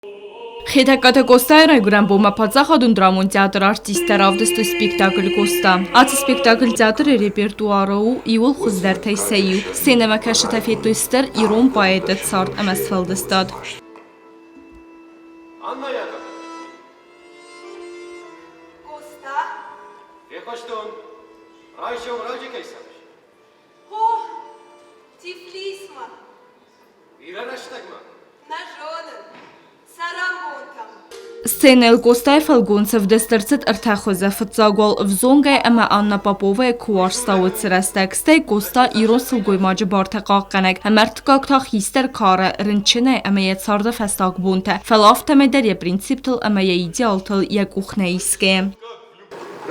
Խիթակատը կոստայր այգրան բոմապացախադուն դրամուն տեատր արտիստեր ավդստու սպեկտակլ կոստա։ Ացը սպեկտակլ տեատր է ռեպերտուարոու իուլ խուզդերթայ սեյու։ Սենեմա կաշտաֆետույստեր իրոն պայետը ծարտ ամասվալդստատ։ Anna Yakov. Коста? Вехоштон. Райшо враджикайсам. О, Тифлисма. Вирараштагма. Нажонен. Сарамонтам. Սցենել կոստայ ֆալգոնցև դեստերցիտ ըրթախոզը ֆծագոլ վզոնգայ ամա Աննա Պապովը քուարստավը ծրաստեքստե կոստա իրոն սլգոյ մաջը բարթակաղ կանեք համերտ կակտախ հիստեր քարը ռնչինե ամայե ծարդը ֆեստակ բունտը ֆալավտը մեդեր է պրինցիպտլ ամայե իդեալտլ եկուխնե իսկե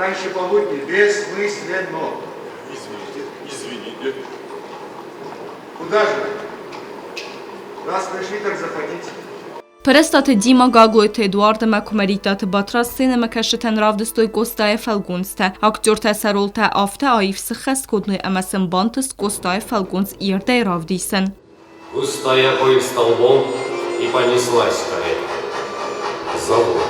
Раньше полудня бессмысленно. Извините. Куда же? Раз пришли, так заходите. Պրեստատը դիմա գագլոյթ Էդուարդը մակումերիտատը բատրաս սենը մկաշտեն ռավդստոյ կոստայ ֆալգունստը ակտոր թեսարոլթը ավտը այվ սխեստ կոդնոյ ամասն բանտս костայ фалгунс ирдэ равдисен. Густая поев столбом и понеслась карета. Завод,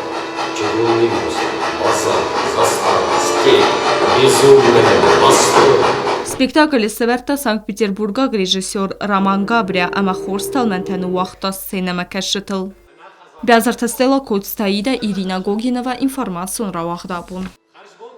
чугунный мост, базар, застава, степь, безумная восторг. Спектаклը սվերտա Սանկտ-Պետերբուրգա ռեժիսոր Ռաման Գաբրիա ամախորստալ մենթենու վախտաս սենը մկաշտլ. Բյազարտստելա կոստայիդա Իրինա Գոգինովա ինֆորմացիոն ռավաղդաբուն.